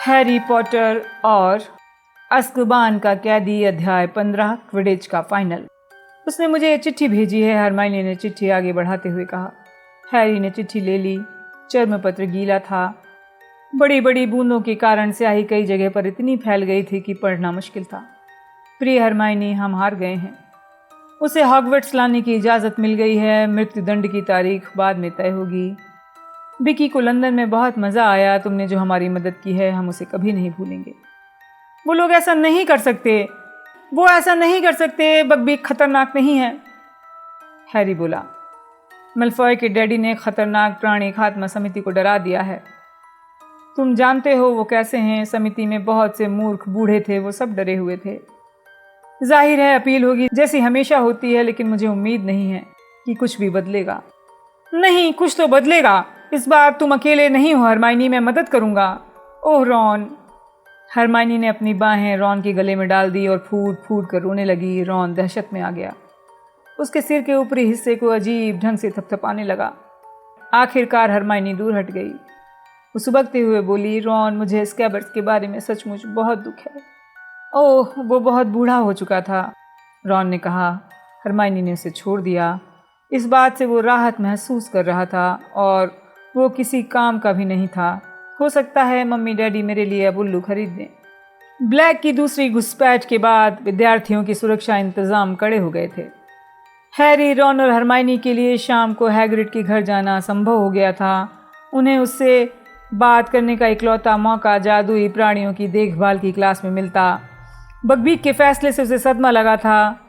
Harry Potter और Azkaban का कैदी अध्याय 15 क्विडिच का फाइनल। उसने मुझे चिट्ठी भेजी है, हरमाइनी ने चिट्ठी आगे बढ़ाते हुए कहा। हैरी ने चिट्ठी ले ली। चर्मपत्र गीला था। बड़ी बड़ी बूंदों के कारण स्याही कई जगह पर इतनी फैल गई थी कि पढ़ना मुश्किल था। प्रिय हरमाइनी, हम हार गए हैं। उसे हॉगवर्ट्स लाने की इजाज़त मिल गई है। मृत्युदंड की तारीख बाद में तय होगी। विकी को लंदन में बहुत मज़ा आया। तुमने जो हमारी मदद की है हम उसे कभी नहीं भूलेंगे। वो लोग ऐसा नहीं कर सकते। वो ऐसा नहीं कर सकते। बकबीक खतरनाक नहीं है, हैरी बोला। मैल्फॉय के डैडी ने खतरनाक प्राणी खात्मा समिति को डरा दिया है। तुम जानते हो वो कैसे हैं। समिति में बहुत से मूर्ख बूढ़े थे, वो सब डरे हुए थे। जाहिर है अपील होगी जैसी हमेशा होती है, लेकिन मुझे उम्मीद नहीं है कि कुछ भी बदलेगा। नहीं, कुछ तो बदलेगा। इस बार तुम अकेले नहीं हो हरमाइनी, मैं मदद करूंगा। ओह रॉन। हरमाइनी ने अपनी बाहें रॉन के गले में डाल दी और फूट फूट कर रोने लगी। रॉन दहशत में आ गया। उसके सिर के ऊपरी हिस्से को अजीब ढंग से थपथपाने लगा। आखिरकार हरमाइनी दूर हट गई। वो सुबकते हुए बोली, रॉन, मुझे स्कैबर्ड्स के बारे में सचमुच बहुत दुख है। ओह, वो बहुत बूढ़ा हो चुका था, रॉन ने कहा। हरमाइनी ने उसे छोड़ दिया। इस बात से वो राहत महसूस कर रहा था और वो किसी काम का भी नहीं था। हो सकता है मम्मी डैडी मेरे लिए अब उल्लू खरीद दें। ब्लैक की दूसरी घुसपैठ के बाद विद्यार्थियों की सुरक्षा इंतजाम कड़े हो गए थे। हैरी, रॉन और हरमाइनी के लिए शाम को हैग्रिड के घर जाना असंभव हो गया था। उन्हें उससे बात करने का इकलौता मौका जादुई प्राणियों की देखभाल की क्लास में मिलता। बकबीक के फैसले से उसे सदमा लगा था।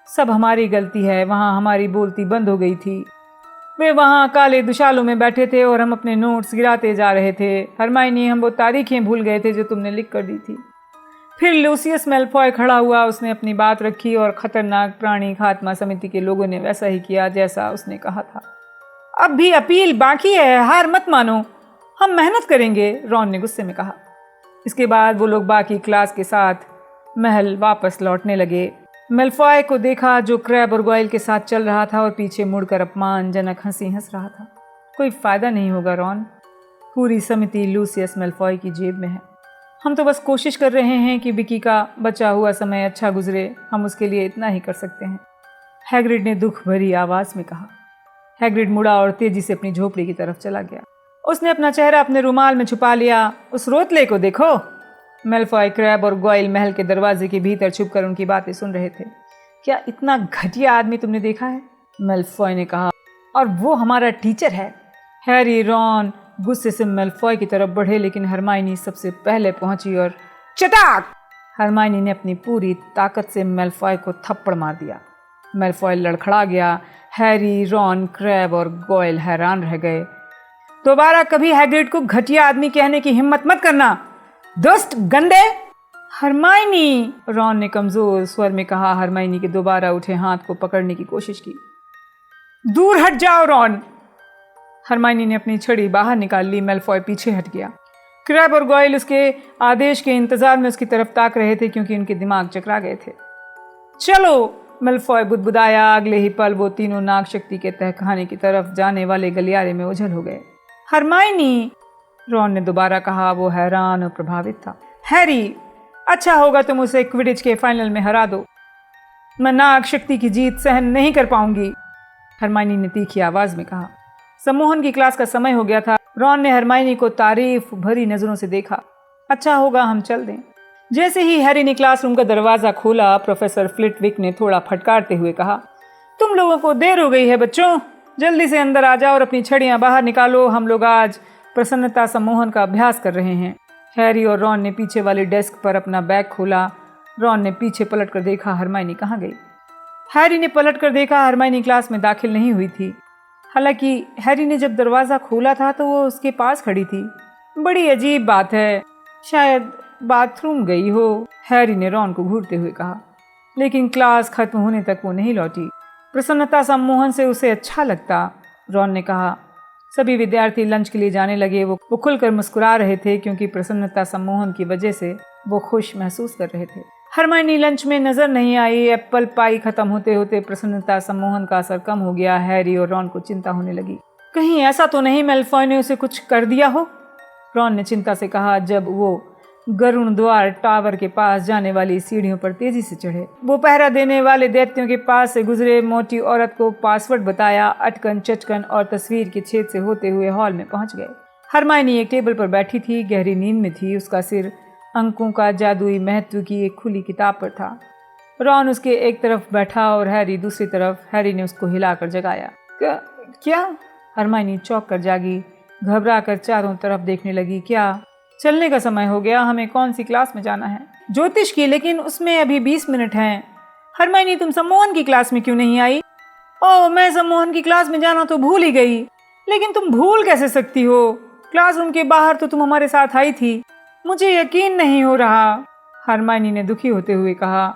सब हमारी गलती है। वहाँ हमारी बोलती बंद हो गई थी। वे वहाँ काले दुशालों में बैठे थे और हम अपने नोट्स गिराते जा रहे थे। हरमाइनी, हम वो तारीखें भूल गए थे जो तुमने लिख कर दी थी। फिर लूसियस मैल्फॉय खड़ा हुआ। उसने अपनी बात रखी और खतरनाक प्राणी खात्मा समिति के लोगों ने वैसा ही किया जैसा उसने कहा था। अब भी अपील बाकी है, हार मत मानो, हम मेहनत करेंगे, रॉन ने गुस्से में कहा। इसके बाद वो लोग बाकी क्लास के साथ महल वापस लौटने लगे। मैल्फॉय को देखा जो क्रैब और गॉयल के साथ चल रहा था और पीछे मुड़कर अपमानजनक हंसी हंस रहा था। कोई फायदा नहीं होगा रॉन, पूरी समिति लूसियस मैल्फॉय की जेब में है। हम तो बस कोशिश कर रहे हैं कि विकी का बचा हुआ समय अच्छा गुजरे। हम उसके लिए इतना ही कर सकते हैं, हैग्रिड ने दुख भरी आवाज में कहा। हैग्रिड मुड़ा और तेजी से अपनी झोपड़ी की तरफ चला गया। उसने अपना चेहरा अपने रुमाल में छुपा लिया। उस रोतले को देखो। मैल्फॉय, क्रैब और गॉयल महल के दरवाजे के भीतर छुपकर उनकी बातें सुन रहे थे। क्या इतना घटिया आदमी तुमने देखा है, मैल्फॉय ने कहा, और वो हमारा टीचर है। हैरी, रॉन गुस्से से मैल्फॉय की तरफ बढ़े, लेकिन हरमाइनी सबसे पहले पहुंची और चटाक! हरमाइनी ने अपनी पूरी ताकत से मैल्फॉय को थप्पड़ मार दिया। मैल्फॉय लड़खड़ा गया। हैरी, रॉन, क्रैब और गॉयल हैरान रह गए। दोबारा कभी हैग्रिड को घटिया आदमी कहने की हिम्मत मत करना, दुष्ट गंदे। हरमाइनी, रॉन ने कमजोर स्वर में कहा। हरमाइनी के दोबारा उठे हाथ को पकड़ने की कोशिश की। दूर हट जाओ रॉन। हरमाइनी ने अपनी छड़ी बाहर निकाल ली। मैल्फॉय पीछे हट गया। क्रैब और गॉयल उसके आदेश के इंतजार में उसकी तरफ ताक रहे थे क्योंकि उनके दिमाग चकरा गए थे। चलो, मैल्फॉय बुदबुदाया। अगले ही पल वो तीनों नाग शक्ति के तहखाने की तरफ जाने वाले गलियारे में उछल हो गए। हरमाइनी, रॉन ने दोबारा कहा। वो हैरान और प्रभावित था। हैरी, अच्छा होगा तुम उसे क्विडिच के फाइनल में हरा दो। मैं नाग शक्ति की जीत सहन नहीं कर पाऊंगी, हरमाइनी ने तीखी आवाज में कहा। सम्मोहन की क्लास का समय हो गया था। रॉन ने हरमाइनी को तारीफ भरी नजरों से देखा। अच्छा होगा हम चल दें। जैसे ही हैरी ने क्लासरूम का दरवाजा खोला, प्रोफेसर फ्लिटविक ने थोड़ा फटकारते हुए कहा, तुम लोगों को देर हो गई है बच्चों, जल्दी से अंदर आ जाओ और अपनी छड़ियां बाहर निकालो। हम लोग आज प्रसन्नता सम्मोहन का अभ्यास कर रहे हैं। हैरी और रॉन ने पीछे वाली डेस्क पर अपना बैग खोला। रॉन ने पीछे पलट कर देखा, हरमाइनी कहाँ गई। हैरी ने पलट कर देखा, हरमाइनी क्लास में दाखिल नहीं हुई थी। हालांकि हैरी ने जब दरवाज़ा खोला था तो वो उसके पास खड़ी थी। बड़ी अजीब बात है, शायद बाथरूम गई हो, हैरी ने रॉन को घूरते हुए कहा। लेकिन क्लास खत्म होने तक वो नहीं लौटी। प्रसन्नता सम्मोहन से उसे अच्छा लगता, रॉन ने कहा। सभी विद्यार्थी लंच के लिए जाने लगे। वो खुलकर मुस्कुरा रहे थे क्योंकि प्रसन्नता सम्मोहन की वजह से वो खुश महसूस कर रहे थे। हरमाइनी लंच में नजर नहीं आई। एप्पल पाई खत्म होते होते प्रसन्नता सम्मोहन का असर कम हो गया। हैरी और रॉन को चिंता होने लगी। कहीं ऐसा तो नहीं मैल्फॉय ने उसे कुछ कर दिया हो, रॉन ने चिंता से कहा जब वो गरुण द्वार टावर के पास जाने वाली सीढ़ियों पर तेजी से चढ़े। वो पहरा देने वाले दैत्यों के पास से गुजरे, मोटी औरत को पासवर्ड बताया, अटकन चटकन और तस्वीर के छेद से होते हुए हॉल में पहुंच गए। हरमाइनी एक टेबल पर बैठी थी, गहरी नींद में थी। उसका सिर अंकों का जादुई महत्व की एक खुली किताब पर था। रॉन उसके एक तरफ बैठा और हैरी दूसरी तरफ। हैरी ने उसको हिलाकर जगाया। क्या? हरमाइनी चौंक कर जागी, घबरा कर चारों तरफ देखने लगी। क्या? चलने का समय हो गया। हमें कौन सी क्लास में जाना है? ज्योतिष की, लेकिन उसमें अभी 20 मिनट हैं। हरमाइनी, तुम सम्मोहन की क्लास में क्यों नहीं आई? ओह, मैं सम्मोहन की क्लास में जाना तो भूल ही गई। लेकिन तुम भूल कैसे सकती हो? क्लासरूम के बाहर तो तुम हमारे साथ आई थी। मुझे यकीन नहीं हो रहा, हरमाइनी ने दुखी होते हुए कहा।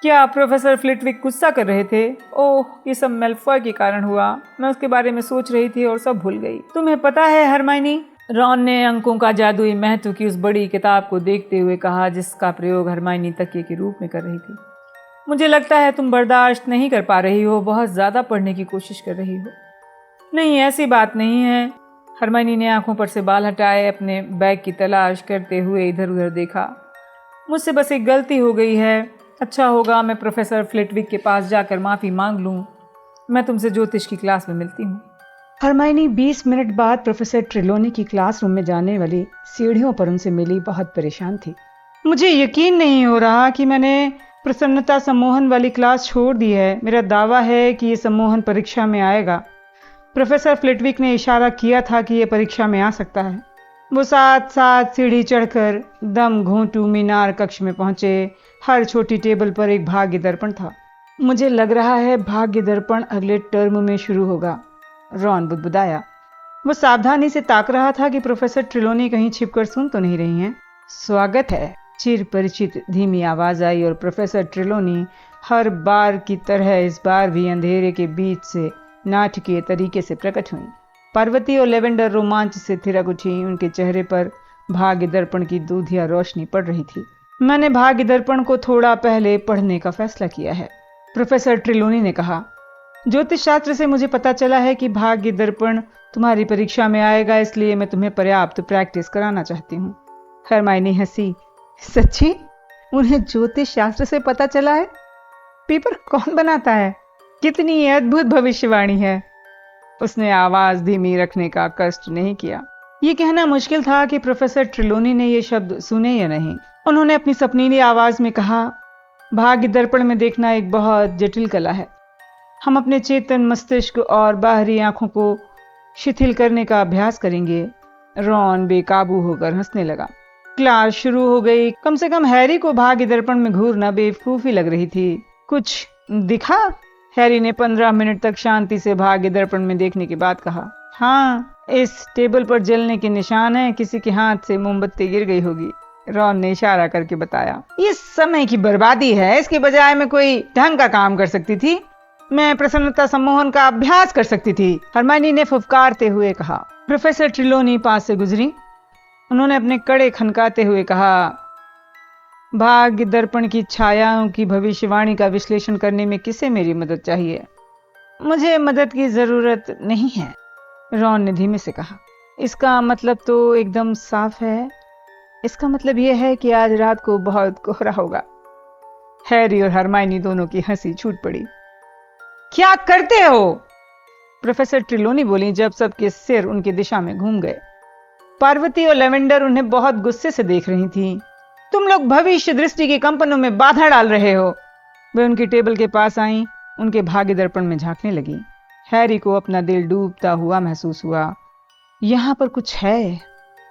क्या प्रोफेसर फ्लिटविक गुस्सा कर रहे थे? ओह, ये सब मेलफॉय के कारण हुआ। मैं उसके बारे में सोच रही थी और सब भूल गई। तुम्हें पता है हरमाइनी, रॉन ने अंकों का जादुई महत्व की उस बड़ी किताब को देखते हुए कहा, जिसका प्रयोग हरमाइनी तकिए के रूप में कर रही थी। मुझे लगता है तुम बर्दाश्त नहीं कर पा रही हो, बहुत ज्यादा पढ़ने की कोशिश कर रही हो। नहीं, ऐसी बात नहीं है। हरमाइनी ने आंखों पर से बाल हटाए, अपने बैग की तलाश करते हुए इधर उधर देखा। मुझसे बस एक गलती हो गई है। अच्छा होगा मैं प्रोफेसर फ्लिटविक के पास जाकर माफ़ी मांग लूँ। मैं तुमसे ज्योतिष की क्लास में मिलती हूँ। हरमाइनी 20 मिनट बाद प्रोफेसर ट्रेलोनी की क्लासरूम में जाने वाली सीढ़ियों पर उनसे मिली, बहुत परेशान थी। मुझे यकीन नहीं हो रहा कि मैंने प्रसन्नता सम्मोहन वाली क्लास छोड़ दी है। मेरा दावा है कि ये सम्मोहन परीक्षा में आएगा। प्रोफेसर फ्लिटविक ने इशारा किया था कि ये परीक्षा में आ सकता है। वो साथ साथ सीढ़ी चढ़कर दम घोंटू मीनार कक्ष में पहुंचे। हर छोटी टेबल पर एक भाग्य दर्पण था। मुझे लग रहा है भाग्य दर्पण अगले टर्म में शुरू होगा, रॉन बुदबुदाया। वो सावधानी से ताक रहा था कि प्रोफेसर ट्रेलोनी कहीं छिपकर सुन तो नहीं रही हैं। स्वागत है, चिर परिचित धीमी आवाज आई और प्रोफेसर ट्रेलोनी हर बार की तरह इस बार भी अंधेरे के बीच से नाटकीय तरीके से प्रकट हुई। पार्वती और लेवेंडर रोमांच से थिरक उठी। उनके चेहरे पर भाग्य दर्पण की दूधिया रोशनी पड़ रही थी। मैंने भाग्य दर्पण को थोड़ा पहले पढ़ने का फैसला किया है, प्रोफेसर ट्रेलोनी ने कहा। ज्योतिष शास्त्र से मुझे पता चला है कि भाग्य दर्पण तुम्हारी परीक्षा में आएगा, इसलिए मैं तुम्हें पर्याप्त प्रैक्टिस कराना चाहती हूँ। हरमाइनी हंसी। सच्ची? उन्हें ज्योतिष शास्त्र से पता चला है? पेपर कौन बनाता है? कितनी अद्भुत भविष्यवाणी है। उसने आवाज धीमी रखने का कष्ट नहीं किया। ये कहना मुश्किल था कि प्रोफेसर ट्रेलोनी ने ये शब्द सुने या नहीं। उन्होंने अपनी सपनीली आवाज में कहा, भाग्य दर्पण में देखना एक बहुत जटिल कला है। हम अपने चेतन मस्तिष्क और बाहरी आंखों को शिथिल करने का अभ्यास करेंगे। रॉन बेकाबू होकर हंसने लगा। क्लास शुरू हो गई। कम से कम हैरी को भाग्य दर्पण में घूरना बेवकूफी लग रही थी। कुछ दिखा? हैरी ने 15 मिनट तक शांति से भाग्य दर्पण में देखने के बाद कहा। हाँ, इस टेबल पर जलने के निशान हैं। किसी के हाथ से मोमबत्ती गिर गई होगी, रॉन ने इशारा करके बताया। ये समय की बर्बादी है। इसके बजाय मैं कोई ढंग का काम कर सकती थी। मैं प्रसन्नता सम्मोहन का अभ्यास कर सकती थी, हरमाइनी ने फुफकारते हुए कहा। प्रोफेसर ट्रेलोनी पास से गुजरी। उन्होंने अपने कड़े खनकाते हुए कहा, भाग्य दर्पण की छायाओं की भविष्यवाणी का विश्लेषण करने में किसे मेरी मदद चाहिए? मुझे मदद की जरूरत नहीं है, रॉन ने धीमे से कहा। इसका मतलब तो एकदम साफ है। इसका मतलब यह है कि आज रात को बहुत कोहरा होगा। हैरी और हरमाइनी दोनों की हंसी छूट पड़ी। क्या करते हो? प्रोफेसर ट्रेलोनी बोली जब सबके सिर उनकी दिशा में घूम गए। पार्वती और लेवेंडर उन्हें बहुत गुस्से से देख रही थीं। तुम लोग भविष्य दृष्टि के कंपनों में बाधा डाल रहे हो। वे उनकी टेबल के पास आईं, उनके भाग्य दर्पण में झांकने लगी। हैरी को अपना दिल डूबता हुआ महसूस हुआ। यहां पर कुछ है,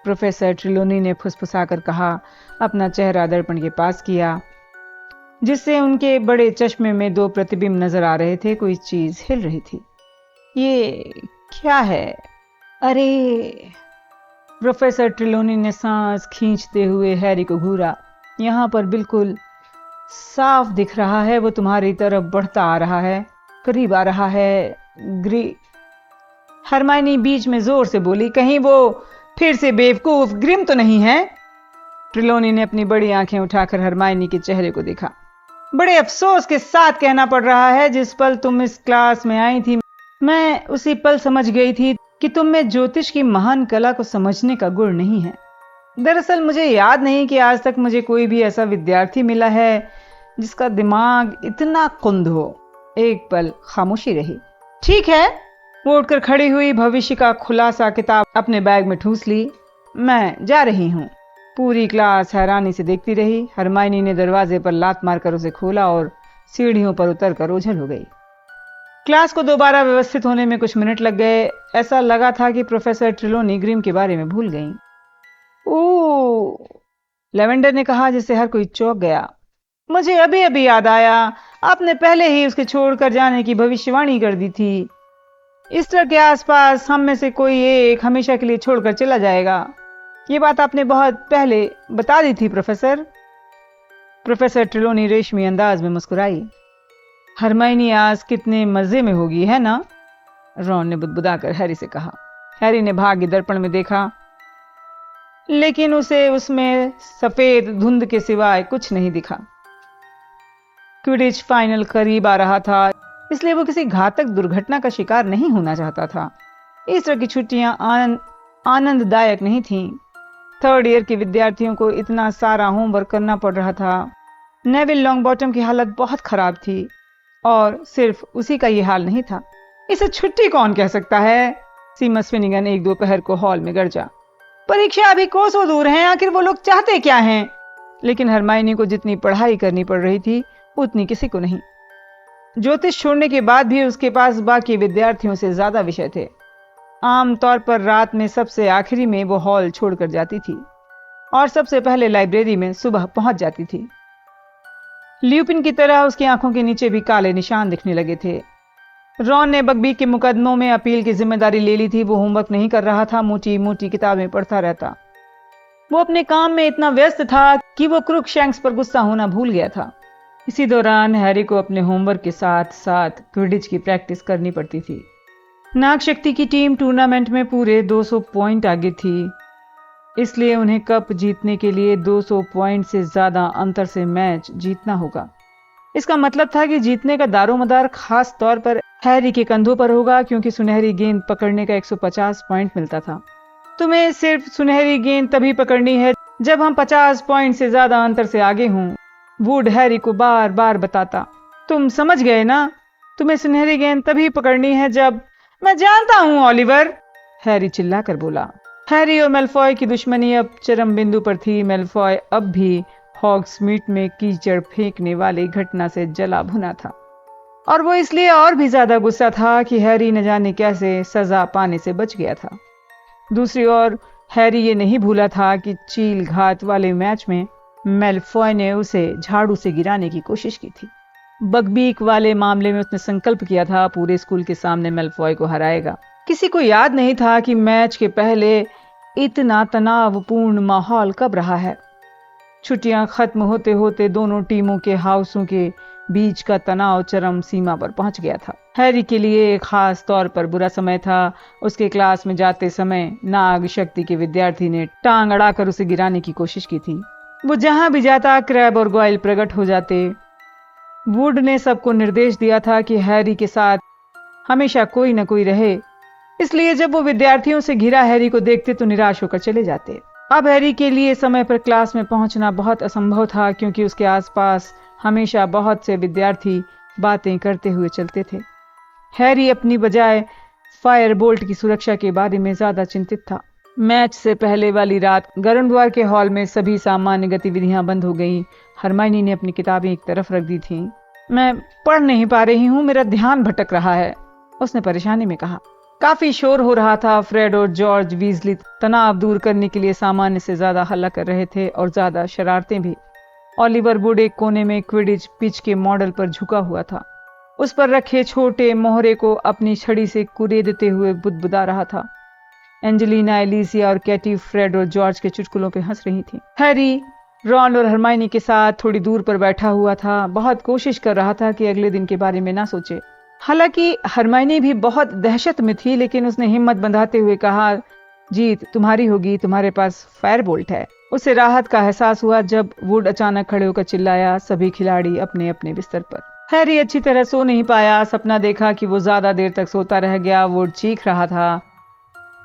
प्रोफेसर ट्रेलोनी ने फुसफुसाकर कहा। अपना चेहरा दर्पण के पास किया, जिससे उनके बड़े चश्मे में 2 प्रतिबिंब नजर आ रहे थे। कोई चीज हिल रही थी। ये क्या है? अरे, प्रोफेसर ट्रेलोनी ने सांस खींचते हुए हैरी को घूरा। यहां पर बिल्कुल साफ दिख रहा है, वो तुम्हारी तरफ बढ़ता आ रहा है, करीब आ रहा है। हरमाइनी बीच में जोर से बोली, कहीं वो फिर से बेवकूफ ग्रिम तो नहीं है? ट्रेलोनी ने अपनी बड़ी आंखें उठाकर हरमाइनी के चेहरे को देखा। बड़े अफसोस के साथ कहना पड़ रहा है, जिस पल तुम इस क्लास में आई थी, मैं उसी पल समझ गई थी कि तुम में ज्योतिष की महान कला को समझने का गुण नहीं है। दरअसल मुझे याद नहीं कि आज तक मुझे कोई भी ऐसा विद्यार्थी मिला है जिसका दिमाग इतना कुंद हो। एक पल खामोशी रही। ठीक है, वो उठकर खड़ी हुई, भविष्य का खुलासा किताब अपने बैग में ठूस ली। मैं जा रही हूँ। पूरी क्लास हैरानी से देखती रही। हरमाइनी ने दरवाजे पर लात मारकर उसे खोला और सीढ़ियों पर उतरकर ओझल हो गई। क्लास को दोबारा व्यवस्थित होने में कुछ मिनट लग गए। ऐसा लगा था कि प्रोफेसर ट्रिलोनी ग्रीम के बारे में भूल गईं। ओह, लेवेंडर ने कहा, जिससे हर कोई चौंक गया। मुझे अभी अभी याद आया, आपने पहले ही उसके छोड़कर जाने की भविष्यवाणी कर दी थी। इस तरह के आसपास हम में से कोई एक हमेशा के लिए छोड़कर चला जाएगा। ये बात आपने बहुत पहले बता दी थी प्रोफेसर। प्रोफेसर ट्रिलोनी रेशमी अंदाज में मुस्कुराई। हरमाइनी आज कितने मजे में होगी, है ना? रॉन ने बुदबुदाकर हैरी से कहा। हैरी ने भाग्य दर्पण में देखा, लेकिन उसे उसमें सफेद धुंध के सिवाय कुछ नहीं दिखा। क्विडिच फाइनल करीब आ रहा था, इसलिए वो किसी घातक दुर्घटना का शिकार नहीं होना चाहता था। इस तरह की छुट्टियां आनंददायक नहीं थीं। थर्ड ईयर के विद्यार्थियों को इतना सारा होमवर्क करना पड़ रहा था। नेविल लॉन्गबॉटम की हालत बहुत खराब थी, और सिर्फ उसी का ये हाल नहीं था। इसे छुट्टी कौन कह सकता है? सीमस फिनिगन एक दोपहर को हॉल में गरजा। परीक्षा अभी कोसों दूर है, आखिर वो लोग चाहते क्या हैं? लेकिन हरमाइनी को जितनी पढ़ाई करनी पड़ रही थी उतनी किसी को नहीं। ज्योतिष छोड़ने के बाद भी उसके पास बाकी विद्यार्थियों से ज्यादा विषय थे। आमतौर पर रात में सबसे आखिरी में वो हॉल छोड़कर जाती थी और सबसे पहले लाइब्रेरी में सुबह पहुंच जाती थी। ल्यूपिन की तरह उसकी आंखों के नीचे भी काले निशान दिखने लगे थे। रॉन ने बगबी के मुकदमों में अपील की जिम्मेदारी ले ली थी। वो होमवर्क नहीं कर रहा था, मोटी मोटी किताबें पढ़ता रहता। वो अपने काम में इतना व्यस्त था कि वो क्रुकशैंक्स पर गुस्सा होना भूल गया था। इसी दौरान हैरी को अपने होमवर्क के साथ साथ क्विडिच की प्रैक्टिस करनी पड़ती थी। नागशक्ति की टीम टूर्नामेंट में पूरे 200 पॉइंट आगे थी, इसलिए उन्हें कप जीतने के लिए 200 पॉइंट से ज्यादा अंतर से मैच जीतना होगा। इसका मतलब था कि जीतने का दारोमदार खास तौर पर हैरी के कंधों पर होगा, क्योंकि सुनहरी गेंद पकड़ने का 150 पॉइंट मिलता था। तुम्हें सिर्फ सुनहरी गेंद तभी पकड़नी है जब हम 50 पॉइंट से ज्यादा अंतर से आगे हों, वुड हैरी को बार बार बताता। तुम समझ गए ना? तुम्हें सुनहरी गेंद तभी पकड़नी है जब... मैं जानता हूं ओलिवर, हैरी चिल्लाकर बोला। हैरी और मेलफॉय की दुश्मनी अब चरम बिंदु पर थी। मेलफॉय अब भी हॉग्समीड में कीचड़ फेंकने वाली घटना से जला भुना था, और वो इसलिए और भी ज्यादा गुस्सा था कि हैरी न जाने कैसे सजा पाने से बच गया था। दूसरी ओर हैरी ये नहीं भूला था कि चील घात वाले मैच में मेलफॉय ने उसे झाड़ू से गिराने की कोशिश की थी। बगबीक वाले मामले में उसने संकल्प किया था पूरे स्कूल के सामने मेलफॉय को हराएगा। किसी को याद नहीं था कि मैच के पहले इतना तनावपूर्ण माहौल कब रहा है। छुट्टियां खत्म होते होते दोनों टीमों के हाउसों के बीच का तनाव चरम सीमा पर पहुंच गया था। हैरी के लिए खास तौर पर बुरा समय था। उसके क्लास में जाते समय नाग शक्ति के विद्यार्थी ने टांग अड़ाकर उसे गिराने की कोशिश की थी। वो जहां भी जाता क्रैब और गोयल प्रकट हो जाते। वुड ने सबको निर्देश दिया था कि हैरी के साथ हमेशा कोई न कोई रहे, इसलिए जब वो विद्यार्थियों से घिरा हैरी को देखते तो निराश होकर चले जाते। अब हैरी के लिए समय पर क्लास में पहुंचना बहुत असंभव था, क्योंकि उसके आसपास हमेशा बहुत से विद्यार्थी बातें करते हुए चलते थे। हैरी अपनी बजाय फायर बोल्ट की सुरक्षा के बारे में ज्यादा चिंतित था। मैच से पहले वाली रात गर्मद्वार के हॉल में सभी सामान्य गतिविधियां बंद हो गईं। हरमाइनी ने अपनी किताबें एक तरफ रख दी थीं। मैं पढ़ नहीं पा रही हूँ, मेरा ध्यान भटक रहा है, उसने परेशानी में कहा। काफी शोर हो रहा था। फ्रेड और जॉर्ज वीजली तनाव दूर करने के लिए सामान्य से ज्यादा हल्ला कर रहे थे और ज्यादा शरारतें भी। ओलिवर वुड एक कोने में क्विडिच पिच के मॉडल पर झुका हुआ था। उस पर रखे छोटे मोहरे को अपनी छड़ी से कुरेदते हुए बुदबुदा रहा था। एंजेलिना, एलिसिया और कैटी फ्रेड और जॉर्ज के चुटकुलों पे हंस रही थी। हैरी रॉन और हरमाइनी के साथ थोड़ी दूर पर बैठा हुआ था। बहुत कोशिश कर रहा था कि अगले दिन के बारे में ना सोचे। हालांकि हरमाइनी भी बहुत दहशत में थी, लेकिन उसने हिम्मत बंधाते हुए कहा, जीत तुम्हारी होगी, तुम्हारे पास फायर बोल्ट है। उसे राहत का एहसास हुआ जब वुड अचानक खड़े होकर चिल्लाया, सभी खिलाड़ी अपने अपने बिस्तर पर। हैरी अच्छी तरह सो नहीं पाया। सपना देखा कि वो ज्यादा देर तक सोता रह गया। वुड चीख रहा था,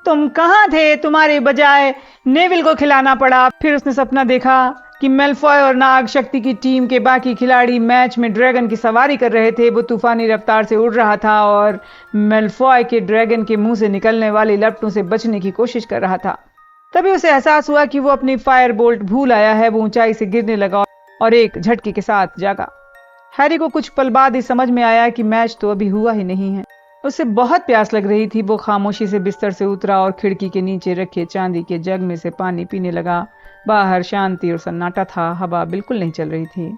तुम कहाँ थे? तुम्हारे बजाय नेविल को खिलाना पड़ा। फिर उसने सपना देखा कि मेलफॉय और नाग शक्ति की टीम के बाकी खिलाड़ी मैच में ड्रैगन की सवारी कर रहे थे। वो तूफानी रफ्तार से उड़ रहा था और मेलफॉय के ड्रैगन के मुंह से निकलने वाली लपटों से बचने की कोशिश कर रहा था। तभी उसे एहसास हुआ कि वो अपनी फायर बोल्ट भूल आया है। वो ऊंचाई से गिरने लगा और एक झटके के साथ जागा। हैरी को कुछ पल बाद ही समझ में आया कि मैच तो अभी हुआ ही नहीं है। उसे बहुत प्यास लग रही थी। वो खामोशी से बिस्तर से उतरा और खिड़की के नीचे रखे चांदी के जग में से पानी पीने लगा। बाहर शांति और सन्नाटा था। हवा बिल्कुल नहीं चल रही थी।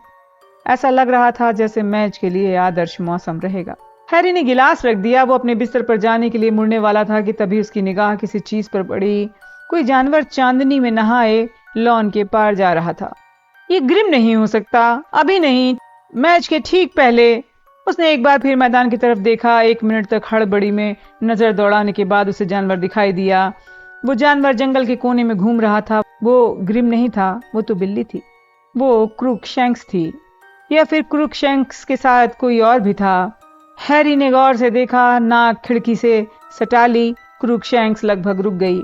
ऐसा लग रहा था जैसे मैच के लिए आदर्श मौसम रहेगा। हैरी ने गिलास रख दिया। वो अपने बिस्तर पर जाने के लिए मुड़ने वाला था कि तभी उसकी निगाह किसी चीज पर पड़ी। कोई जानवर चांदनी में नहाए लॉन के पार जा रहा था। ये ग्रिम नहीं हो सकता, अभी नहीं, मैच के ठीक पहले। उसने एक बार फिर मैदान की तरफ देखा। 1 मिनट तक हड़बड़ी में नजर दौड़ाने के बाद उसे जानवर दिखाई दिया। वो जानवर जंगल के कोने में घूम रहा था। वो ग्रिम नहीं था, वो तो बिल्ली थी। वो क्रूकशैंक्स थी, या फिर क्रूकशैंक्स के साथ कोई और भी था। हैरी ने गौर से देखा। नाक खिड़की से सटा ली। क्रूकशैंक्स लगभग रुक गई।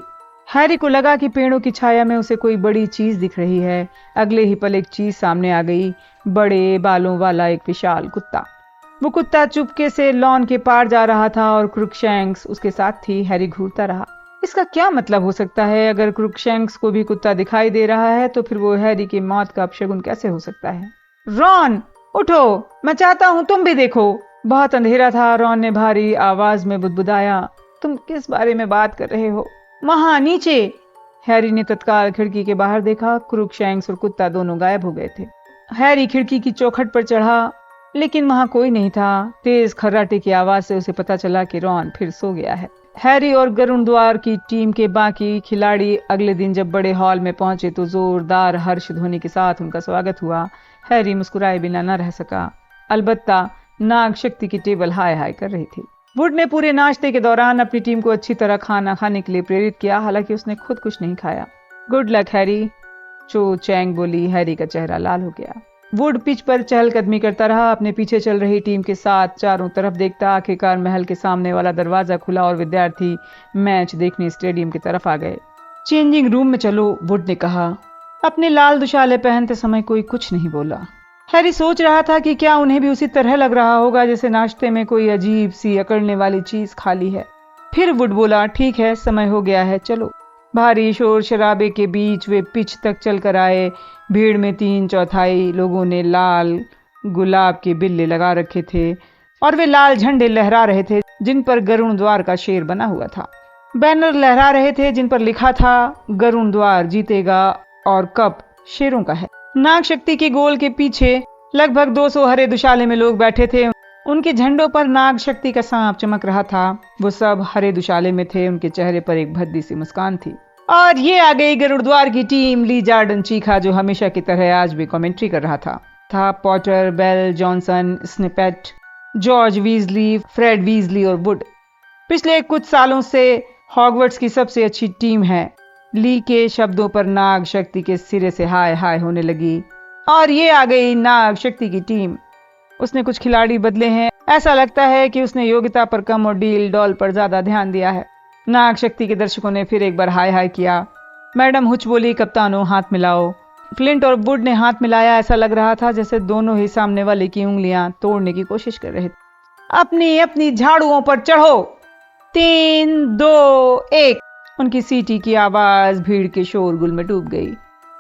हैरी को लगा कि पेड़ों की छाया में उसे कोई बड़ी चीज दिख रही है। अगले ही पल एक चीज सामने आ गई। बड़े बालों वाला एक विशाल कुत्ता। वो कुत्ता चुपके से लॉन के पार जा रहा था और क्रूकशैंक्स उसके साथ थी। हैरी घूरता रहा। इसका क्या मतलब हो सकता है? अगर क्रूकशैंक्स को भी कुत्ता दिखाई दे रहा है तो फिर वो हैरी की मौत का अपशगुन कैसे हो सकता है? रॉन, उठो, मैं चाहता हूं तुम भी देखो। बहुत अंधेरा था। रॉन ने भारी आवाज में बुदबुदाया, तुम किस बारे में बात कर रहे हो? वहां नीचे। हैरी ने तत्काल खिड़की के बाहर देखा। क्रूकशैंक्स और कुत्ता दोनों गायब हो गए थे। हैरी खिड़की की चौखट पर चढ़ा, लेकिन वहां कोई नहीं था। तेज खर्राटे की आवाज से उसे पता चला कि रॉन फिर सो गया है। हैरी और गरुड़द्वार की टीम के बाकी खिलाड़ी अगले दिन जब बड़े हॉल में पहुंचे तो जोरदार हर्ष ध्वनि के साथ उनका स्वागत हुआ। हैरी मुस्कुराए बिना न रह सका। अलबत्ता नाग शक्ति की टेबल हाय हाय कर रही थी। वुड ने पूरे नाश्ते के दौरान अपनी टीम को अच्छी तरह खाना खाने के लिए प्रेरित किया। हालांकि उसने खुद कुछ नहीं खाया। गुड लक हैरी, चो चैंग बोली। हैरी का चेहरा लाल हो गया। वुड पिच पर चहलकदमी करता रहा, अपने पीछे चल रही टीम के साथ चारों तरफ देखता। आखिरकार महल के सामने वाला दरवाजा खुला और विद्यार्थी मैच देखने स्टेडियम की तरफ आ गए। चेंजिंग रूम में चलो, वुड ने कहा। अपने लाल दुशाले पहनते समय कोई कुछ नहीं बोला। हैरी सोच रहा था कि क्या उन्हें भी उसी तरह लग रहा होगा जैसे नाश्ते में कोई अजीब सी अकड़ने वाली चीज खाली है। फिर वुड बोला, ठीक है, समय हो गया है, चलो। भारी शोर शराबे के बीच वे पिच तक चलकर आए। भीड़ में 3/4 लोगों ने लाल गुलाब के बिल्ले लगा रखे थे और वे लाल झंडे लहरा रहे थे जिन पर गरुड़द्वार का शेर बना हुआ था। बैनर लहरा रहे थे जिन पर लिखा था, गरुड़द्वार जीतेगा और कप शेरों का है। नाग शक्ति के गोल के पीछे लगभग 200 हरे दुशाले में लोग बैठे थे। उनके झंडों पर नाग शक्ति का सांप चमक रहा था। वो सब हरे दुशाले में थे। उनके चेहरे पर एक भद्दी सी मुस्कान थी। और ये आ गई गरुड़द्वार की टीम, ली जार्डन चीखा, जो हमेशा की तरह आज भी कमेंट्री कर रहा था Potter, Bell, Johnson, Spinnet, George Weasley, Fred Weasley और वुड। पिछले कुछ सालों से हॉगवर्ट्स की सबसे अच्छी टीम है। ली के शब्दों पर नाग शक्ति के सिरे से हाय हाय होने लगी। और ये आ गई नाग शक्ति की टीम। उसने कुछ खिलाड़ी बदले हैं। ऐसा लगता है कि उसने योग्यता पर कम और डील डॉल पर ज्यादा ध्यान दिया है। नाग शक्ति के दर्शकों ने फिर एक बार हाय हाय किया। मैडम हुच बोली, कप्तानों हाथ मिलाओ। फ्लिंट और वुड ने हाथ मिलाया। ऐसा लग रहा था जैसे दोनों ही सामने वाले की उंगलियां तोड़ने की कोशिश कर रहे थे। अपनी अपनी झाड़ुओं पर चढ़ो, 3, 2, 1। उनकी सीटी की आवाज भीड़ के शोरगुल में डूब गई।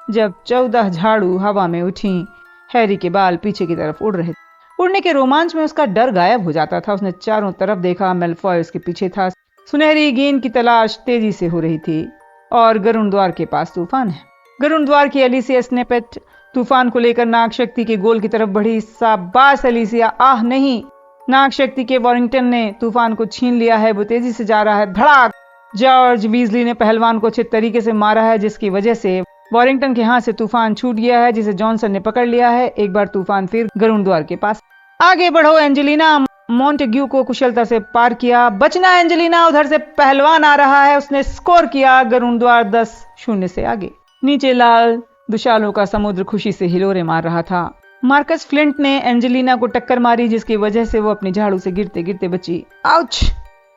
जब 14 झाड़ू हवा में उठी, हैरी के बाल पीछे की तरफ उड़ रहे थे। उड़ने के रोमांच में उसका डर गायब हो जाता था। उसने चारों तरफ देखा। मेलफॉय उसके पीछे था। सुनहरी गेंद की तलाश तेजी से हो रही थी। और गरुड़द्वार के पास तूफान है। गरुड़द्वार की एलिसिया स्नेपेट तूफान को लेकर नाग शक्ति के गोल की तरफ बढ़ी। शाबाश एलिसिया, आह नहीं। नाग शक्ति के वॉरिंगटन ने तूफान को छीन लिया है। वो तेजी से जा रहा है। धड़ाक! जॉर्ज वीजली ने पहलवान को अच्छे तरीके से मारा है, जिसकी वजह से वॉरिंगटन के हाथ से तूफान छूट गया है, जिसे जॉनसन ने पकड़ लिया है। एक बार तूफान फिर गरुड़द्वार के पास। आगे बढ़ो एंजेलिना। मॉन्टेग्यू को कुशलता से पार किया। बचना एंजेलिना, उधर से पहलवान आ रहा है। उसने स्कोर किया। गरुड़द्वार 10-0 से आगे। नीचे लाल दुशालों का समुद्र खुशी से हिलोरे मार रहा था। मार्कस फ्लिंट ने एंजेलिना को टक्कर मारी, जिसकी वजह से वो अपनी झाड़ू से गिरते गिरते बची। आउच!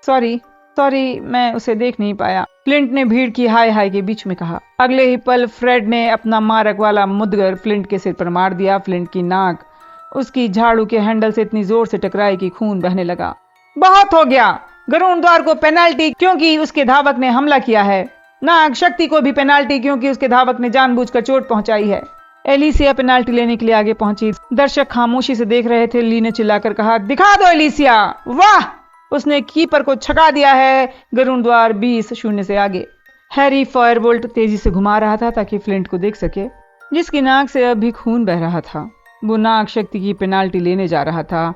सॉरी। सॉरी, मैं उसे देख नहीं पाया, फ्लिंट ने भीड़ की हाय हाय के बीच में कहा। अगले ही पल फ्रेड ने अपना मारक वाला मुदगर फ्लिंट के सिर पर मार दिया। फ्लिंट की नाक उसकी झाड़ू के हैंडल से इतनी जोर से टकराई कि खून बहने लगा। बहुत हो गया, गरुण द्वार को पेनाल्टी क्योंकि उसके धावक ने हमला किया है। नाग शक्ति को भी पेनाल्टी क्योंकि उसके धावक ने जानबूझकर चोट पहुंचाई है। एलिसिया पेनाल्टी लेने के लिए आगे पहुंची। दर्शक खामोशी से देख रहे थे। ली ने चिल्लाकर कहा, दिखा दो एलिसिया। वाह, उसने कीपर को छका दिया है। गरुण द्वार 20-0 से आगे। हैरी फायरबोल्ट तेजी से घुमा रहा था ताकि फ्लिंट को देख सके, जिसकी नाक से अब भी खून बह रहा था। वो नाग शक्ति की पेनाल्टी लेने जा रहा था।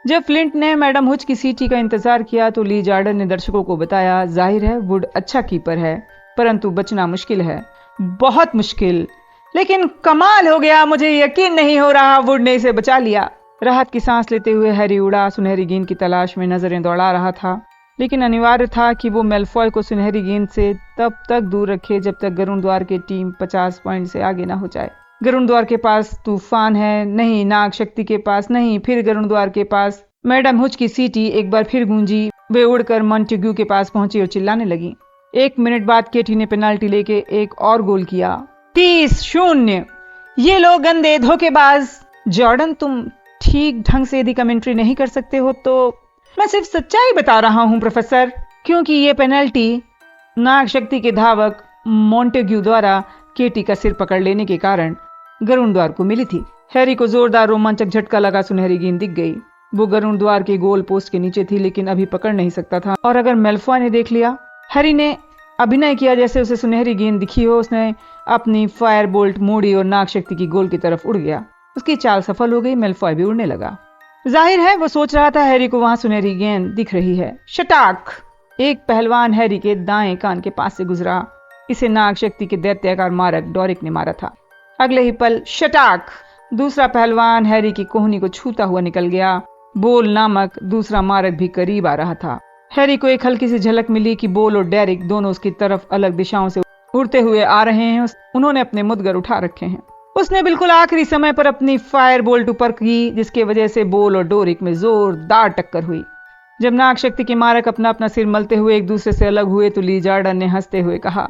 जब फ्लिंट ने मैडम हुच की सीटी का इंतजार किया तो ली जार्डन ने दर्शकों को बताया, जाहिर है वुड अच्छा कीपर है, परंतु बचना मुश्किल है, बहुत मुश्किल। लेकिन कमाल हो गया, मुझे यकीन नहीं हो रहा वुड ने इसे बचा लिया। राहत की सांस लेते हुए हैरी उड़ा सुनहरी गेंद की तलाश में नजरें दौड़ा रहा था, लेकिन अनिवार्य था कि वो मेलफॉय को सुनहरी गेंद से तब तक दूर रखे जब तक गरुण द्वार की टीम 50 पॉइंट से आगे ना हो जाए। गरुण द्वार के पास तूफान है, नहीं नाग शक्ति के पास, नहीं फिर गरुण द्वार के पास। मैडम हुच की सीटी एक बार फिर गूंजी। वे उड़कर मॉन्टेग्यू के पास पहुंची और चिल्लाने लगी। 1 मिनट बाद केटी ने पेनाल्टी लेके एक और गोल किया। 30-0। ये लोग गंदे धोखेबाज। जॉर्डन, तुम ठीक ढंग से यदि कमेंट्री नहीं कर सकते हो तो मैं सिर्फ सच्चाई बता रहा हूं प्रोफेसर, क्योंकि ये पेनल्टी नाग शक्ति के धावक मॉन्टेग्यू द्वारा केटी का सिर पकड़ लेने के कारण गरुण द्वार को मिली थी। हैरी को जोरदार रोमांचक झटका लगा। सुनहरी गेंद दिख गई। वो गरुण द्वार के गोल पोस्ट के नीचे थी, लेकिन अभी पकड़ नहीं सकता था। और अगर मेलफॉय ने देख लिया, हैरी ने अभिनय किया जैसे उसे सुनहरी गेंद दिखी हो। उसने अपनी फायर बोल्ट मोड़ी और नाग शक्ति की गोल की तरफ उड़ गया। उसकी चाल सफल हो गई। मेलफॉय भी उड़ने लगा। जाहिर है वो सोच रहा था हैरी को वहां सुनहरी गेंद दिख रही है। शटाक! एक पहलवान हैरी के दाएं कान के पास से गुजरा। इसे नाग शक्ति के दैत्याकार मारक डोरिक ने मारा था। अगले ही पल शटाक! दूसरा पहलवान हैरी की कोहनी को छूता हुआ निकल गया। बोल नामक दूसरा मारक भी करीब आ रहा था। हैरी को एक हल्की सी झलक मिली कि बोल और डेरिक दोनों उसकी तरफ अलग दिशाओं से उड़ते हुए आ रहे हैं। उन्होंने अपने मुदगर उठा रखे हैं। उसने बिल्कुल आखिरी समय पर अपनी फायर बोल्ट ऊपर की, जिसके वजह से बोल और डोरिक में जोरदार टक्कर हुई। जब नाग शक्ति के मारक अपना अपना सिर मलते हुए एक दूसरे से अलग हुए तो ली जार्डन ने हंसते हुए कहा,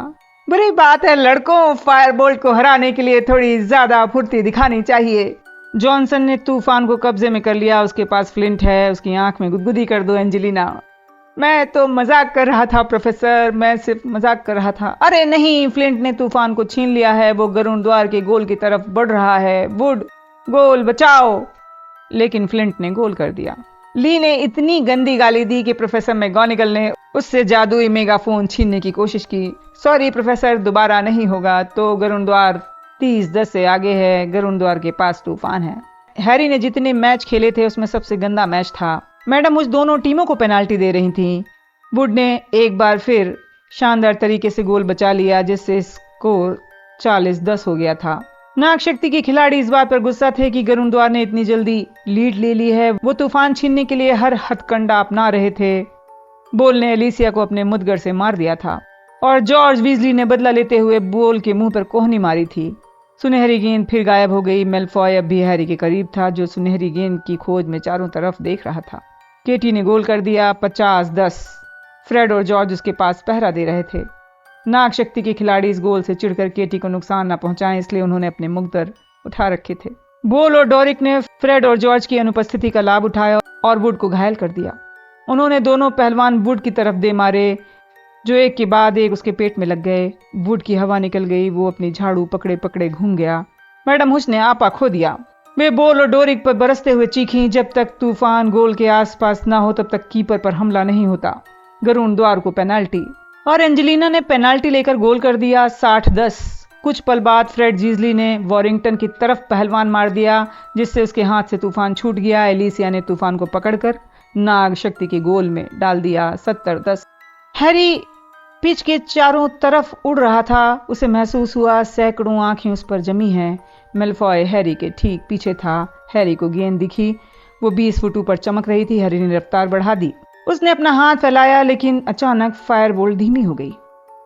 बुरी बात है लड़कों, फायर बोल्ट को हराने के लिए थोड़ी ज्यादा फुर्ती दिखानी चाहिए। जॉनसन ने तूफान को कब्जे में कर लिया। उसके पास फ्लिंट है। उसकी आंख में गुदगुदी कर दो एंजेलिना। मैं तो मजाक कर रहा था प्रोफेसर, मैं सिर्फ मजाक कर रहा था। अरे नहीं, फ्लिंट ने तूफान को छीन लिया है। वो गरुण द्वार के गोल की तरफ बढ़ रहा है। वुड, गोल बचाओ। लेकिन फ्लिंट ने गोल कर दिया। ली ने इतनी गंदी गाली दी कि प्रोफेसर मैगोनिगल ने उससे जादुई मेगाफोन छीनने की कोशिश की। सॉरी प्रोफेसर, दोबारा नहीं होगा। तो गरुण द्वार 30-10 से आगे है। गरुण द्वार के पास तूफान है। हैरी ने जितने मैच खेले थे उसमें सबसे गंदा मैच था। मैडम उस दोनों टीमों को पेनाल्टी दे रही थी। वुड ने एक बार फिर शानदार तरीके से गोल बचा लिया, जिससे स्कोर 40-10 हो गया था। नाग शक्ति के खिलाड़ी इस बात पर गुस्सा थे कि गरुण द्वार ने इतनी जल्दी लीड ले ली है। वो तूफान छीनने के लिए हर हथकंडा अपना रहे थे। बोल ने एलिसिया को अपने मुदगर से मार दिया था और जॉर्ज वीजली ने बदला लेते हुए बोल के मुंह पर कोहनी मारी थी। सुनहरी गेंद फिर गायब हो गई। मेलफॉय अब भी हैरी के करीब था, जो सुनहरी गेंद की खोज में चारों तरफ देख रहा था। केटी ने गोल कर दिया। 50-10। फ्रेड और जॉर्ज उसके पास पहरा दे रहे थे। नाग शक्ति के खिलाड़ी इस गोल से चिढ़कर केटी को नुकसान न पहुंचाएं, इसलिए उन्होंने अपने मुद्गर उठा रखे थे। बोल और डोरिक ने फ्रेड और जॉर्ज की अनुपस्थिति का लाभ उठाया और वुड को घायल कर दिया। उन्होंने दोनों पहलवान वुड की तरफ दे मारे, जो एक के बाद एक उसके पेट में लग गए। वुड की हवा निकल गई। वो अपनी झाड़ू पकड़े पकड़े घूम गया। मैडम हुच ने आपा खो दिया। वे बोल और डोरिक पर बरसते हुए चीखीं, जब तक तूफान गोल के आसपास ना हो तब तक कीपर पर हमला नहीं होता। गरुण द्वार को पेनाल्टी, और एंजेलिना ने पेनाल्टी लेकर गोल कर दिया। 60-10। कुछ पल बाद फ्रेड जीजली ने वॉरिंगटन की तरफ पहलवान मार दिया, जिससे उसके हाथ से तूफान छूट गया। एलिसिया ने तूफान को पकड़कर नाग शक्ति के गोल में डाल दिया। 70-10। हैरी पिच के चारों तरफ उड़ रहा था। उसे महसूस हुआ सैकड़ों आंखें उस पर जमी हैं। मेलफॉय हैरी के ठीक पीछे था। हैरी को गेंद दिखी। वो 20 फुट ऊपर चमक रही थी। हैरी ने रफ्तार बढ़ा दी। उसने अपना हाथ फैलाया, लेकिन अचानक फायर बोल्ट धीमी हो गई।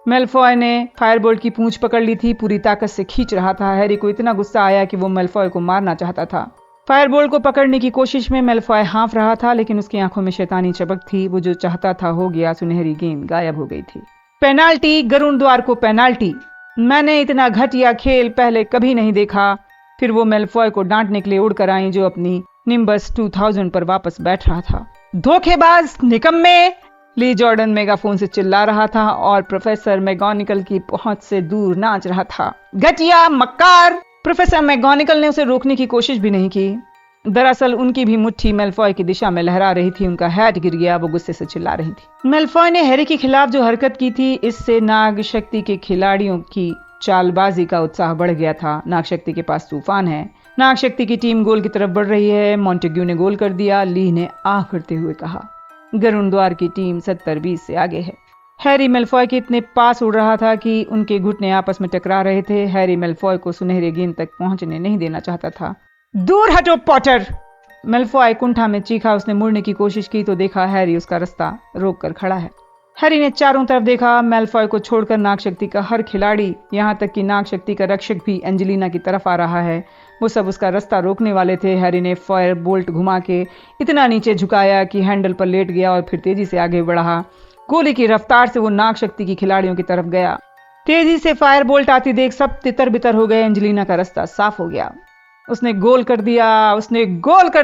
मेलफॉय ने फायर बोल्ट की पूंछ पकड़ ली थी। पूरी ताकत से खींच रहा था। हैरी को इतना गुस्सा आया कि वो मेलफॉय को मारना चाहता था। फायरबोल को पकड़ने की कोशिश में मेलफॉय हाँफ रहा था, लेकिन उसकी आंखों में शैतानी चमक थी। वो जो चाहता था हो गया। सुनहरी गेंद गायब हो गई थी। पेनाल्टी, गरुण द्वार को पेनाल्टी। मैंने इतना घटिया खेल पहले कभी नहीं देखा। फिर वो मेलफॉय को डांटने के लिए उड़कर आई, जो अपनी निम्बस 2000 पर वापस बैठ रहा था। धोखेबाज, निकम्मे, ली जॉर्डन मेगाफोन से चिल्ला रहा था और प्रोफेसर मैगोनिकल की पहुंच से दूर नाच रहा था। घटिया, मक्कार। प्रोफेसर मैगोनिकल ने उसे रोकने की कोशिश भी नहीं की। दरअसल उनकी भी मुट्ठी मेलफॉय की दिशा में लहरा रही थी। उनका हैट गिर गया। वो गुस्से से चिल्ला रही थी। मेलफॉय ने हैरी के खिलाफ जो हरकत की थी, इससे नाग शक्ति के खिलाड़ियों की चालबाजी का उत्साह बढ़ गया था। नाग शक्ति के पास तूफान है। नाग शक्ति की टीम गोल की तरफ बढ़ रही है। मॉन्टेग्यू ने गोल कर दिया। ली ने आह करते हुए कहा। गरुण द्वार की टीम 70-20 से आगे है। हैरी मेलफॉय के इतने पास उड़ रहा था कि उनके घुटने आपस में टकरा रहे थे। हैरी मेलफॉय को सुनहरे गेंद तक पहुंचने नहीं देना चाहता था। दूर हटो पॉटर, मेलफॉय कुंठा में चीखा। उसने मुड़ने की कोशिश की तो देखा हैरी उसका रास्ता रोक कर खड़ा है। हैरी ने चारों तरफ देखा। मेलफॉय को छोड़कर नाग शक्ति का हर खिलाड़ी, यहाँ तक कि नाग शक्ति का रक्षक भी एंजेलिना की तरफ आ रहा है। वो सब उसका रास्ता रोकने वाले थे। हैरी ने फायर बोल्ट घुमा के इतना नीचे झुकाया कि हैंडल पर लेट गया और फिर तेजी से आगे बढ़ा। गोली की रफ्तार से वो नाग शक्ति की खिलाड़ियों की तरफ गया। तेजी से फायर बोल्ट आती देख सब तितर बितर हो गए। एंजेलिना का रास्ता साफ हो गया। उसने गोल कर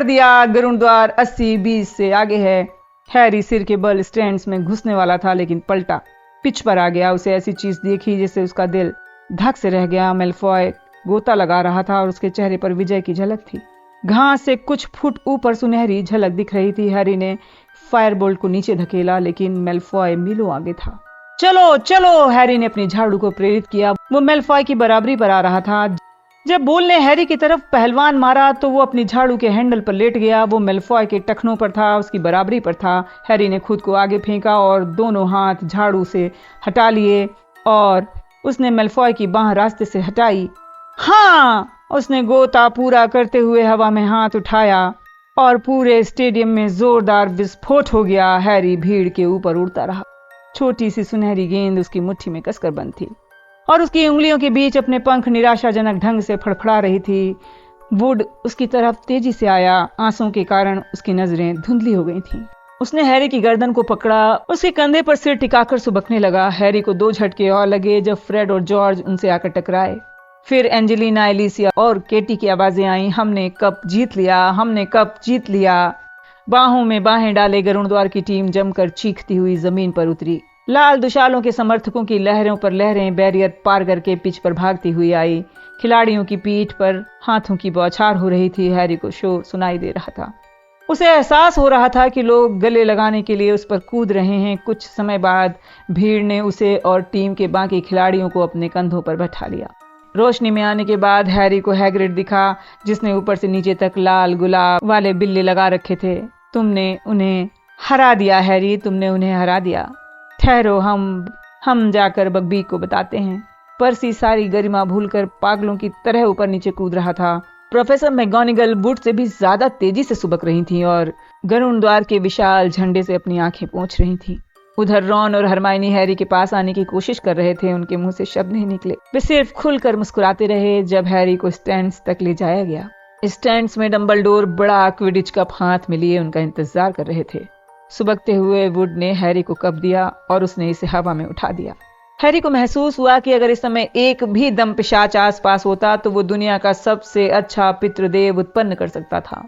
दिया। गरुण द्वार 80-20 से आगे है। हैरी सिर के बल स्टैंड्स में घुसने वाला था, लेकिन पलटा पिच पर आ गया। उसे ऐसी चीज देखी जिससे उसका दिल धक से रह गया। मेलफॉय गोता लगा रहा था और उसके चेहरे पर विजय की झलक थी। घास से कुछ फुट ऊपर सुनहरी झलक दिख रही थी। हैरी ने फायरबोल्ट को नीचे धकेला, लेकिन मेलफॉय मीलों आगे था। चलो चलो, हैरी ने अपनी झाड़ू को प्रेरित किया। वो मेलफॉय की बराबरी पर आ रहा था। जब बोल ने हैरी की तरफ पहलवान मारा तो वो अपनी झाड़ू के हैंडल पर लेट गया। वो मेलफॉय के टखनों पर था, उसकी बराबरी पर था। हैरी ने खुद को आगे फेंका और दोनों हाथ झाड़ू से हटा लिए और उसने मेलफॉय की बांह रास्ते से हटाई। हाँ, उसने गोता पूरा करते हुए हवा में हाथ उठाया और पूरे स्टेडियम में जोरदार विस्फोट हो गया। हैरी भीड़ के ऊपर उड़ता रहा। छोटी सी सुनहरी गेंद उसकी मुट्ठी में कसकर बंद थी और उसकी उंगलियों के बीच अपने पंख निराशाजनक ढंग से फड़फड़ा रही थी। वुड उसकी तरफ तेजी से आया। आंसुओं के कारण उसकी नजरें धुंधली हो गई थीं। उसने हैरी की गर्दन को पकड़ा, उसके कंधे पर सिर टिकाकर सुबकने लगा। हैरी को 2 झटके और लगे जब फ्रेड और जॉर्ज उनसे आकर टकराए। फिर एंजेलिना, एलिसिया और केटी की आवाजें आईं, हमने कप जीत लिया। बाहों में बाहें डाले गरुण द्वार की टीम जमकर चीखती हुई जमीन पर उतरी। लाल दुशालों के समर्थकों की लहरों पर लहरें बैरियर पार करके पिच पर भागती हुई आई। खिलाड़ियों की पीठ पर हाथों की बौछार हो रही थी। हैरी को शोर सुनाई दे रहा था। उसे एहसास हो रहा था कि लोग गले लगाने के लिए उस पर कूद रहे हैं। कुछ समय बाद भीड़ ने उसे और टीम के बाकी खिलाड़ियों को अपने कंधों पर बैठा लिया। रोशनी में आने के बाद हैरी को हैग्रिड दिखा, जिसने ऊपर से नीचे तक लाल गुलाब वाले बिल्ले लगा रखे थे। तुमने उन्हें हरा दिया हैरी, तुमने उन्हें हरा दिया। ठहरो, हम जाकर बकबीक को बताते हैं। पर्सी सारी गरिमा भूलकर पागलों की तरह ऊपर नीचे कूद रहा था। प्रोफेसर मैगोनिगल वुड से भी ज्यादा तेजी से सुबक रही थीं और गरुण द्वार के विशाल झंडे से अपनी आंखें पोंछ रही थीं। उधर रॉन और हरमाइनी हैरी के पास आने की कोशिश कर रहे थे। उनके मुंह से शब्द नहीं निकले। वे सिर्फ खुलकर मुस्कुराते रहे। जब हैरी को स्टैंड्स तक ले जाया गया, स्टैंड्स में डंबलडोर बड़ा क्विडिच कप हाथ में लिए उनका इंतजार कर रहे थे। सुबकते हुए वुड ने हैरी को कप दिया और उसने इसे हवा में उठा दिया। हैरी को महसूस हुआ कि अगर इस समय एक भी दम पिशाच आस पास होता तो वो दुनिया का सबसे अच्छा पितृदेव उत्पन्न कर सकता था।